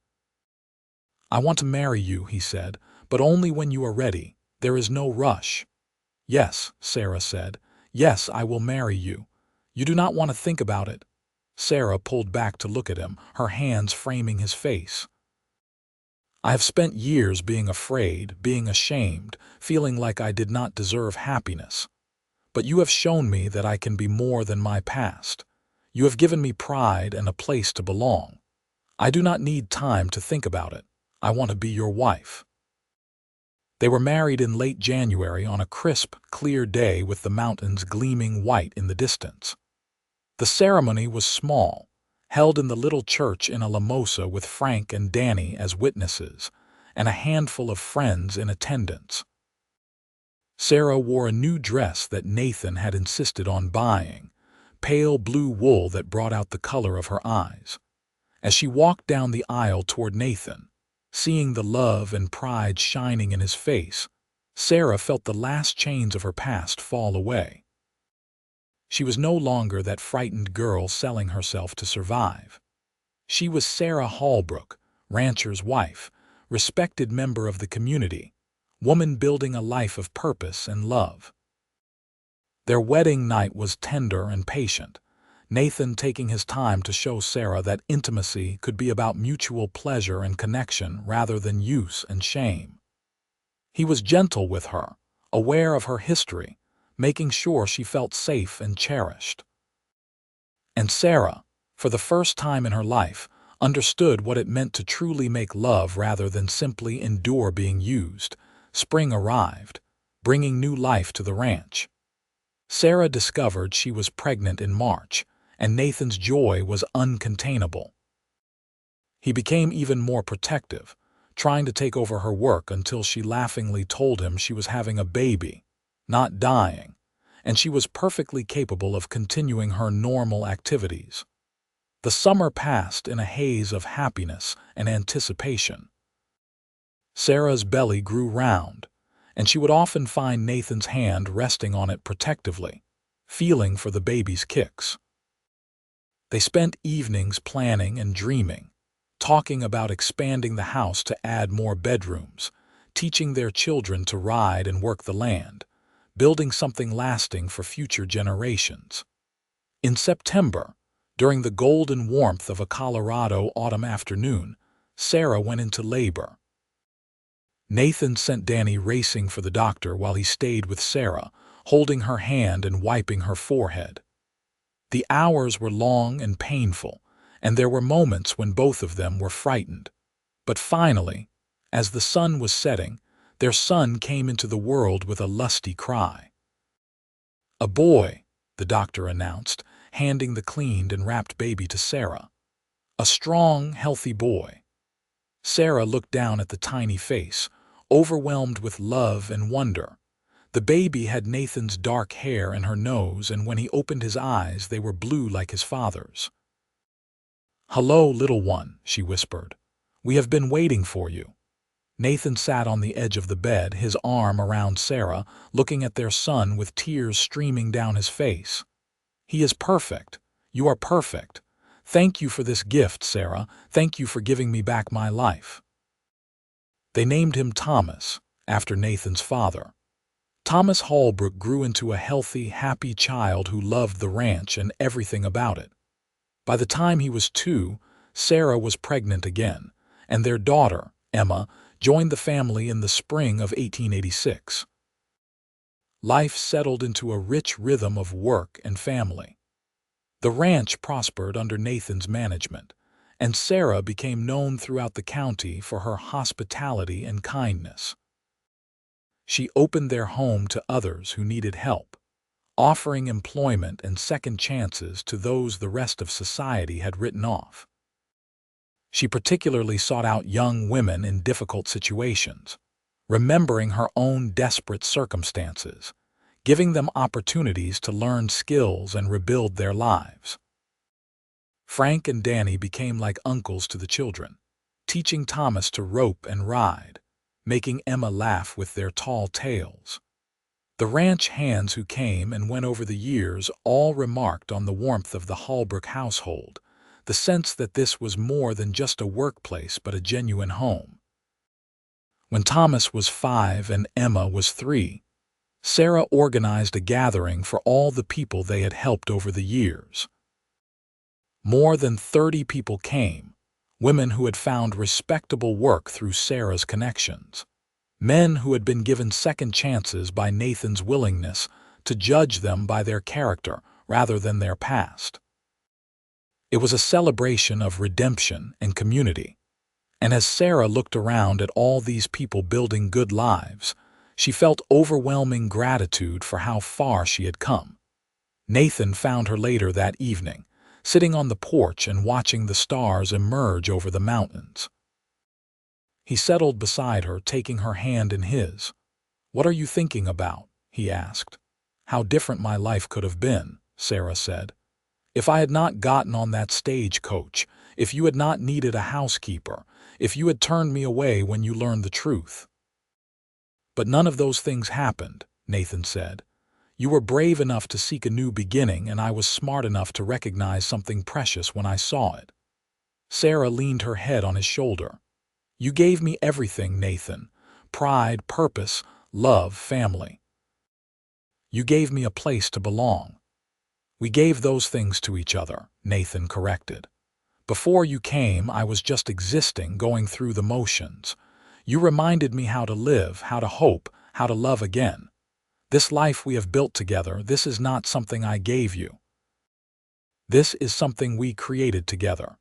"I want to marry you," he said, "but only when you are ready. There is no rush." "Yes," Sarah said. "Yes, I will marry you. You do not want to think about it." Sarah pulled back to look at him, her hands framing his face. "I have spent years being afraid, being ashamed, feeling like I did not deserve happiness. But you have shown me that I can be more than my past. You have given me pride and a place to belong. I do not need time to think about it. I want to be your wife." They were married in late January on a crisp, clear day with the mountains gleaming white in the distance. The ceremony was small, held in the little church in Alamosa with Frank and Danny as witnesses, and a handful of friends in attendance. Sarah wore a new dress that Nathan had insisted on buying, pale blue wool that brought out the color of her eyes. As she walked down the aisle toward Nathan, seeing the love and pride shining in his face, Sarah felt the last chains of her past fall away. She was no longer that frightened girl selling herself to survive. She was Sarah Holbrook, rancher's wife, respected member of the community, woman building a life of purpose and love. Their wedding night was tender and patient, Nathan taking his time to show Sarah that intimacy could be about mutual pleasure and connection rather than use and shame. He was gentle with her, aware of her history, making sure she felt safe and cherished. And Sarah, for the first time in her life, understood what it meant to truly make love rather than simply endure being used. Spring arrived, bringing new life to the ranch. Sarah discovered she was pregnant in March, and Nathan's joy was uncontainable. He became even more protective, trying to take over her work until she laughingly told him she was having a baby, not dying, and she was perfectly capable of continuing her normal activities. The summer passed in a haze of happiness and anticipation. Sarah's belly grew round, and she would often find Nathan's hand resting on it protectively, feeling for the baby's kicks. They spent evenings planning and dreaming, talking about expanding the house to add more bedrooms, teaching their children to ride and work the land, building something lasting for future generations. In September, during the golden warmth of a Colorado autumn afternoon, Sarah went into labor. Nathan sent Danny racing for the doctor while he stayed with Sarah, holding her hand and wiping her forehead. The hours were long and painful, and there were moments when both of them were frightened. But finally, as the sun was setting, their son came into the world with a lusty cry. "A boy," the doctor announced, handing the cleaned and wrapped baby to Sarah. "A strong, healthy boy." Sarah looked down at the tiny face, overwhelmed with love and wonder. The baby had Nathan's dark hair and her nose, and when he opened his eyes, they were blue like his father's. "Hello, little one," she whispered. "We have been waiting for you." Nathan sat on the edge of the bed, his arm around Sarah, looking at their son with tears streaming down his face. "He is perfect. You are perfect. Thank you for this gift, Sarah. Thank you for giving me back my life." They named him Thomas, after Nathan's father. Thomas Holbrook grew into a healthy, happy child who loved the ranch and everything about it. By the time he was 2, Sarah was pregnant again, and their daughter, Emma, joined the family in the spring of 1886. Life settled into a rich rhythm of work and family. The ranch prospered under Nathan's management, and Sarah became known throughout the county for her hospitality and kindness. She opened their home to others who needed help, offering employment and second chances to those the rest of society had written off. She particularly sought out young women in difficult situations, remembering her own desperate circumstances, giving them opportunities to learn skills and rebuild their lives. Frank and Danny became like uncles to the children, teaching Thomas to rope and ride, making Emma laugh with their tall tales. The ranch hands who came and went over the years all remarked on the warmth of the Holbrook household, the sense that this was more than just a workplace but a genuine home. When Thomas was 5 and Emma was 3, Sarah organized a gathering for all the people they had helped over the years. More than 30 people came, women who had found respectable work through Sarah's connections, men who had been given second chances by Nathan's willingness to judge them by their character rather than their past. It was a celebration of redemption and community, and as Sarah looked around at all these people building good lives, she felt overwhelming gratitude for how far she had come. Nathan found her later that evening, sitting on the porch and watching the stars emerge over the mountains. He settled beside her, taking her hand in his. "What are you thinking about?" he asked. "How different my life could have been," Sarah said. "If I had not gotten on that stagecoach, if you had not needed a housekeeper, if you had turned me away when you learned the truth." "But none of those things happened," Nathan said. "You were brave enough to seek a new beginning, and I was smart enough to recognize something precious when I saw it." Sarah leaned her head on his shoulder. "You gave me everything, Nathan. Pride, purpose, love, family. You gave me a place to belong." "We gave those things to each other," Nathan corrected. "Before you came, I was just existing, going through the motions. You reminded me how to live, how to hope, how to love again. This life we have built together, this is not something I gave you. This is something we created together."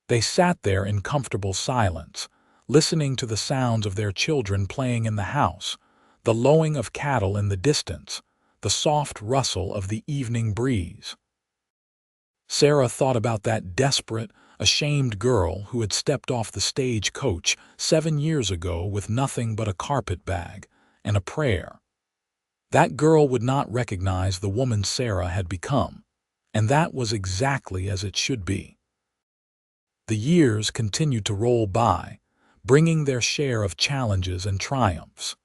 They sat there in comfortable silence, listening to the sounds of their children playing in the house, the lowing of cattle in the distance, the soft rustle of the evening breeze. Sarah thought about that desperate, ashamed girl who had stepped off the stagecoach 7 years ago with nothing but a carpet bag and a prayer. That girl would not recognize the woman Sarah had become, and that was exactly as it should be. The years continued to roll by, bringing their share of challenges and triumphs.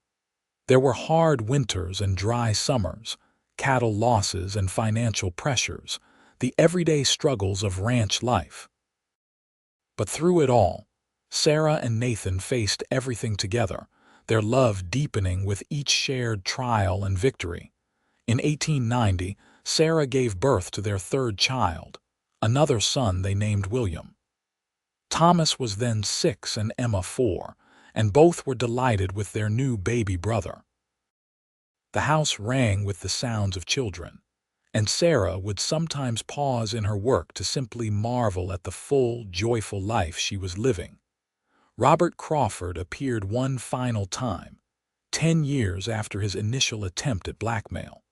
There were hard winters and dry summers, cattle losses and financial pressures, the everyday struggles of ranch life. But through it all, Sarah and Nathan faced everything together, their love deepening with each shared trial and victory. In 1890, Sarah gave birth to their third child, another son they named William. Thomas was then 6 and Emma 4, and both were delighted with their new baby brother. The house rang with the sounds of children, and Sarah would sometimes pause in her work to simply marvel at the full, joyful life she was living. Robert Crawford appeared one final time, 10 years after his initial attempt at blackmail.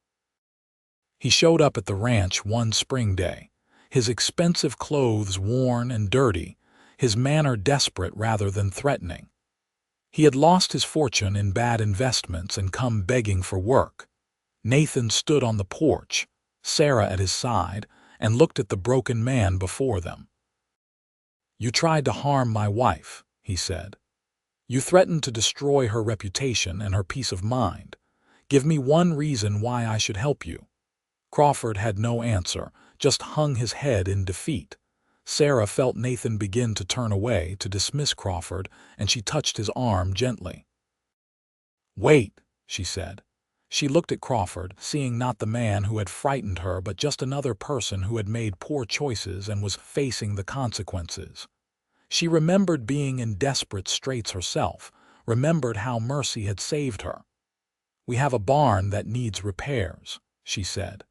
He showed up at the ranch one spring day, his expensive clothes worn and dirty, his manner desperate rather than threatening. He had lost his fortune in bad investments and come begging for work. Nathan stood on the porch, Sarah at his side, and looked at the broken man before them. "You tried to harm my wife," he said. "You threatened to destroy her reputation and her peace of mind. Give me one reason why I should help you." Crawford had no answer, just hung his head in defeat. Sarah felt Nathan begin to turn away, to dismiss Crawford, and she touched his arm gently. "Wait," she said. She looked at Crawford, seeing not the man who had frightened her but just another person who had made poor choices and was facing the consequences. She remembered being in desperate straits herself, remembered how Mercy had saved her. "We have a barn that needs repairs," she said,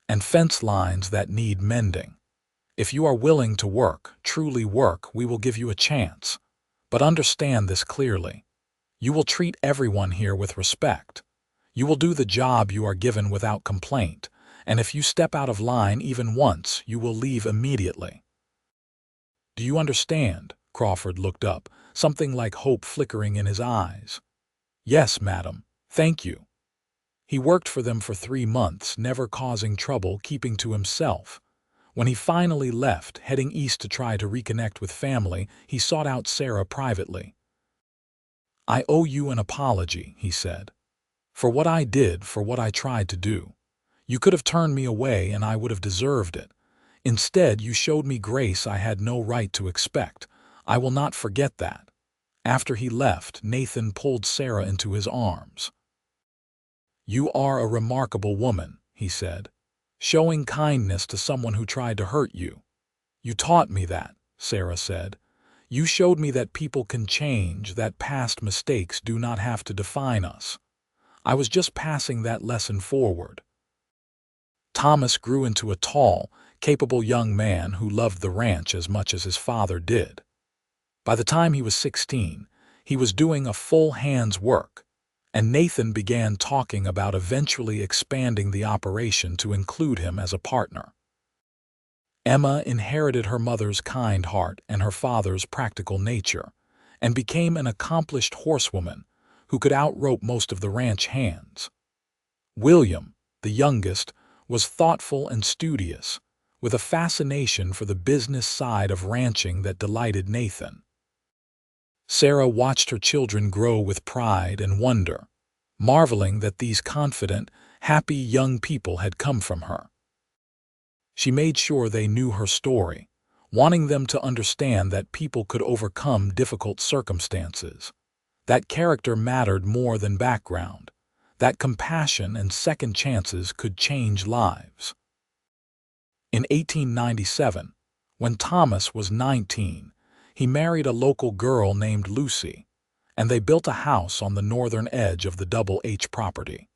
"and fence lines that need mending. If you are willing to work, truly work, we will give you a chance. But understand this clearly. You will treat everyone here with respect. You will do the job you are given without complaint, and if you step out of line even once, you will leave immediately." "Do you understand?" Crawford looked up, something like hope flickering in his eyes. "Yes, madam. Thank you." He worked for them for 3 months, never causing trouble, keeping to himself. When he finally left, heading east to try to reconnect with family, he sought out Sarah privately. "I owe you an apology," he said, "for what I did, for what I tried to do. You could have turned me away and I would have deserved it. Instead, you showed me grace I had no right to expect. I will not forget that." After he left, Nathan pulled Sarah into his arms. "You are a remarkable woman," he said, "showing kindness to someone who tried to hurt you." "You taught me that," Sarah said. "You showed me that people can change, that past mistakes do not have to define us. I was just passing that lesson forward." Thomas grew into a tall, capable young man who loved the ranch as much as his father did. By the time he was 16, he was doing a full hand's work, and Nathan began talking about eventually expanding the operation to include him as a partner. Emma inherited her mother's kind heart and her father's practical nature, and became an accomplished horsewoman who could outrope most of the ranch hands. William, the youngest, was thoughtful and studious, with a fascination for the business side of ranching that delighted Nathan. Sarah watched her children grow with pride and wonder, marveling that these confident, happy young people had come from her. She made sure they knew her story, wanting them to understand that people could overcome difficult circumstances, that character mattered more than background, that compassion and second chances could change lives. In 1897, when Thomas was 19, he married a local girl named Lucy, and they built a house on the northern edge of the Double H property.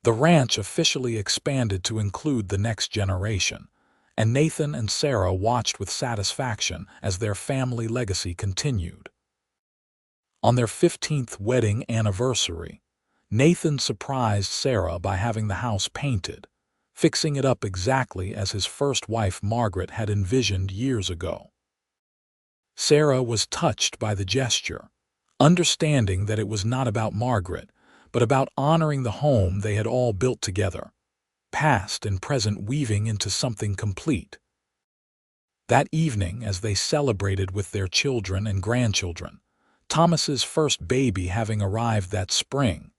The ranch officially expanded to include the next generation, and Nathan and Sarah watched with satisfaction as their family legacy continued. On their 15th wedding anniversary, Nathan surprised Sarah by having the house painted, fixing it up exactly as his first wife Margaret had envisioned years ago. Sarah was touched by the gesture, understanding that it was not about Margaret, but about honoring the home they had all built together, past and present weaving into something complete. That evening, as they celebrated with their children and grandchildren, Thomas's first baby having arrived that spring,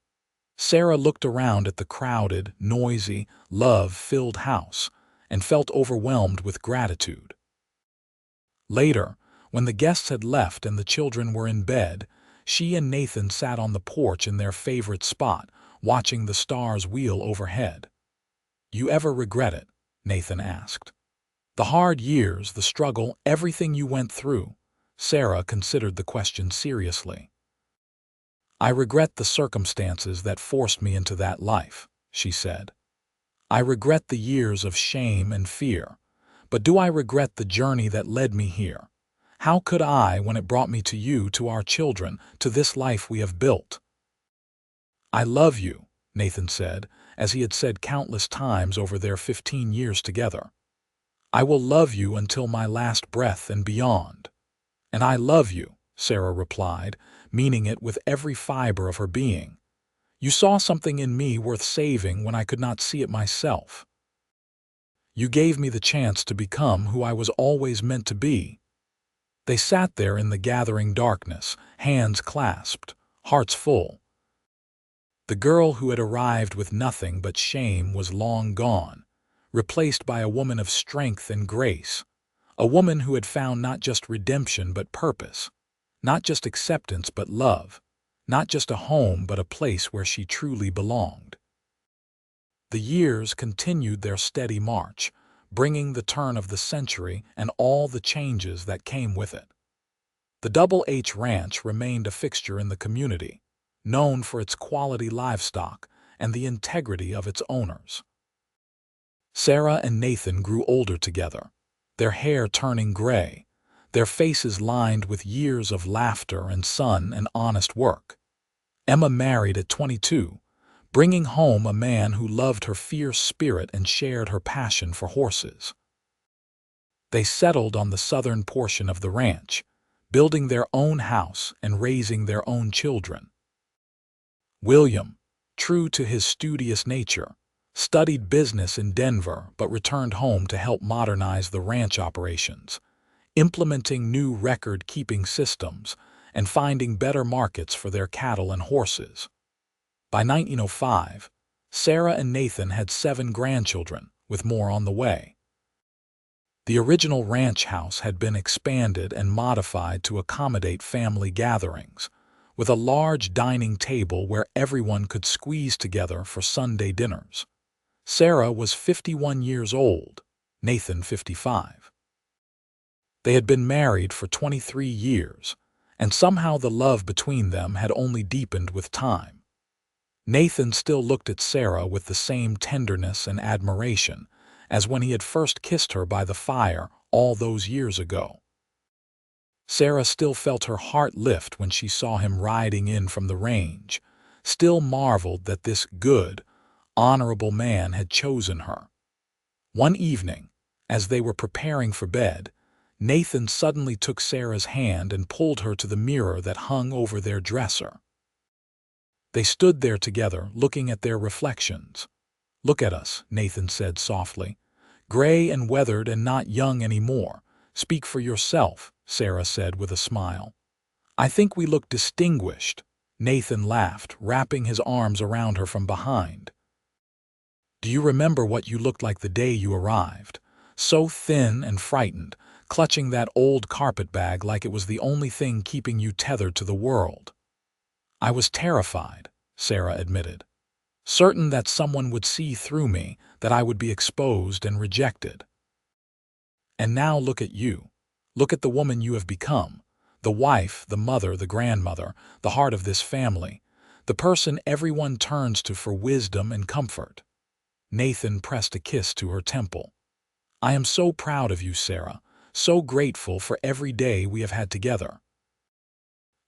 Sarah looked around at the crowded, noisy, love-filled house and felt overwhelmed with gratitude. Later, when the guests had left and the children were in bed, she and Nathan sat on the porch in their favorite spot, watching the stars wheel overhead. "You ever regret it?" Nathan asked. "The hard years, the struggle, everything you went through?" Sarah considered the question seriously. "I regret the circumstances that forced me into that life," she said. "I regret the years of shame and fear. But do I regret the journey that led me here? How could I, when it brought me to you, to our children, to this life we have built?" "I love you," Nathan said, as he had said countless times over their 15 years together. "I will love you until my last breath and beyond." "And I love you," Sarah replied, meaning it with every fiber of her being. "You saw something in me worth saving when I could not see it myself. You gave me the chance to become who I was always meant to be." They sat there in the gathering darkness, hands clasped, hearts full. The girl who had arrived with nothing but shame was long gone, replaced by a woman of strength and grace, a woman who had found not just redemption but purpose, not just acceptance but love, not just a home but a place where she truly belonged. The years continued their steady march, bringing the turn of the century and all the changes that came with it. The Double H Ranch remained a fixture in the community, known for its quality livestock and the integrity of its owners. Sarah and Nathan grew older together, their hair turning gray, their faces lined with years of laughter and sun and honest work. Emma married at 22, bringing home a man who loved her fierce spirit and shared her passion for horses. They settled on the southern portion of the ranch, building their own house and raising their own children. William, true to his studious nature, studied business in Denver but returned home to help modernize the ranch operations, implementing new record-keeping systems and finding better markets for their cattle and horses. By 1905, Sarah and Nathan had 7 grandchildren, with more on the way. The original ranch house had been expanded and modified to accommodate family gatherings, with a large dining table where everyone could squeeze together for Sunday dinners. Sarah was 51 years old, Nathan 55. They had been married for 23 years, and somehow the love between them had only deepened with time. Nathan still looked at Sarah with the same tenderness and admiration as when he had first kissed her by the fire all those years ago. Sarah still felt her heart lift when she saw him riding in from the range, still marveled that this good, honorable man had chosen her. One evening, as they were preparing for bed, Nathan suddenly took Sarah's hand and pulled her to the mirror that hung over their dresser. They stood there together, looking at their reflections. "Look at us," Nathan said softly. "Gray and weathered and not young anymore. Speak for yourself," Sarah said with a smile. "I think we look distinguished," Nathan laughed, wrapping his arms around her from behind. "Do you remember what you looked like the day you arrived? So thin and frightened, clutching that old carpet bag like it was the only thing keeping you tethered to the world." "I was terrified," Sarah admitted, certain that someone would see through me, that I would be exposed and rejected. "And now look at you. Look at the woman you have become, the wife, the mother, the grandmother, the heart of this family, the person everyone turns to for wisdom and comfort." Nathan pressed a kiss to her temple. "I am so proud of you, Sarah, so grateful for every day we have had together."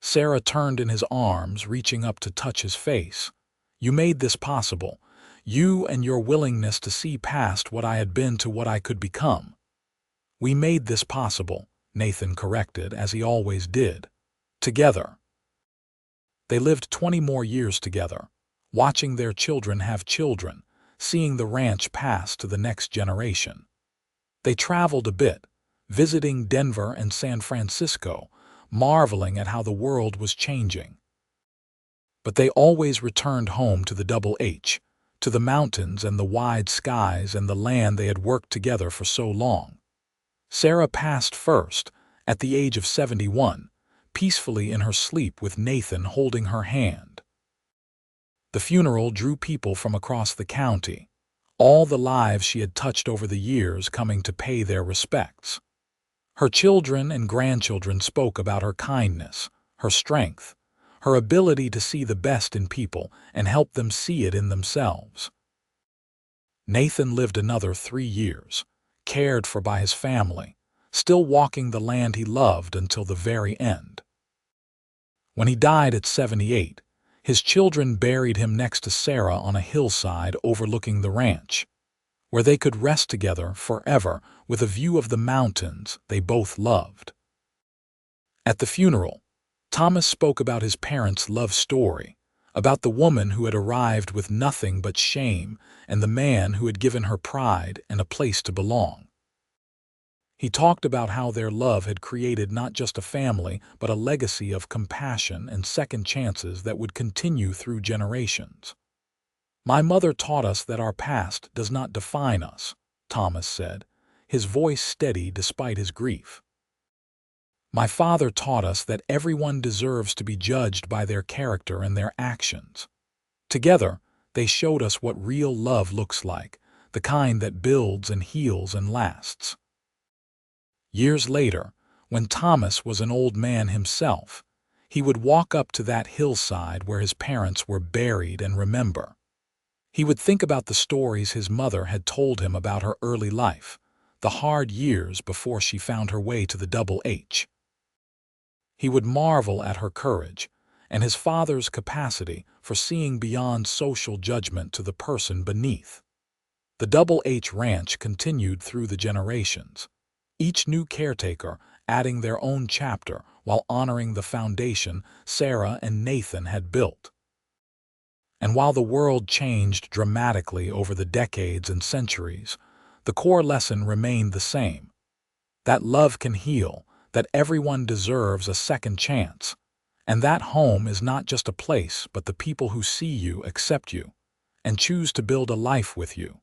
Sarah turned in his arms, reaching up to touch his face. "You made this possible. You and your willingness to see past what I had been to what I could become." "We made this possible," Nathan corrected, as he always did. "Together." They lived 20 more years together, watching their children have children, seeing the ranch pass to the next generation. They traveled a bit, visiting Denver and San Francisco, marveling at how the world was changing. But they always returned home to the Double H, to the mountains and the wide skies and the land they had worked together for so long. Sarah passed first, at the age of 71, peacefully in her sleep with Nathan holding her hand. The funeral drew people from across the county, all the lives she had touched over the years coming to pay their respects. Her children and grandchildren spoke about her kindness, her strength, her ability to see the best in people and help them see it in themselves. Nathan lived another 3 years, cared for by his family, still walking the land he loved until the very end. When he died at 78, his children buried him next to Sarah on a hillside overlooking the ranch, where they could rest together forever with a view of the mountains they both loved. At the funeral, Thomas spoke about his parents' love story, about the woman who had arrived with nothing but shame and the man who had given her pride and a place to belong. He talked about how their love had created not just a family, but a legacy of compassion and second chances that would continue through generations. "My mother taught us that our past does not define us," Thomas said, his voice steady despite his grief. "My father taught us that everyone deserves to be judged by their character and their actions." Together, they showed us what real love looks like, the kind that builds and heals and lasts. Years later, when Thomas was an old man himself, he would walk up to that hillside where his parents were buried and remember. He would think about the stories his mother had told him about her early life, the hard years before she found her way to the Double H. He would marvel at her courage and his father's capacity for seeing beyond social judgment to the person beneath. The Double H Ranch continued through the generations, each new caretaker adding their own chapter while honoring the foundation Sarah and Nathan had built. And while the world changed dramatically over the decades and centuries, the core lesson remained the same: that love can heal, that everyone deserves a second chance, and that home is not just a place but the people who see you, accept you, and choose to build a life with you.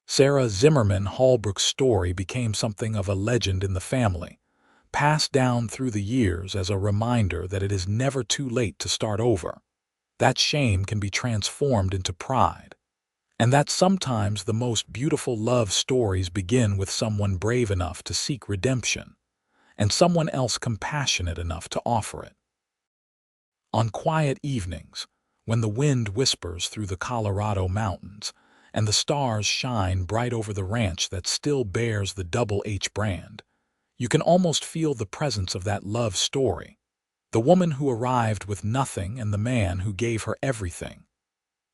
Sarah Zimmerman Holbrook's story became something of a legend in the family, passed down through the years as a reminder that it is never too late to start over, that shame can be transformed into pride, and that sometimes the most beautiful love stories begin with someone brave enough to seek redemption, and someone else compassionate enough to offer it. On quiet evenings, when the wind whispers through the Colorado mountains, and the stars shine bright over the ranch that still bears the Double H brand, you can almost feel the presence of that love story, the woman who arrived with nothing and the man who gave her everything,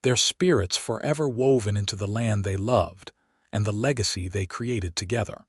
their spirits forever woven into the land they loved and the legacy they created together.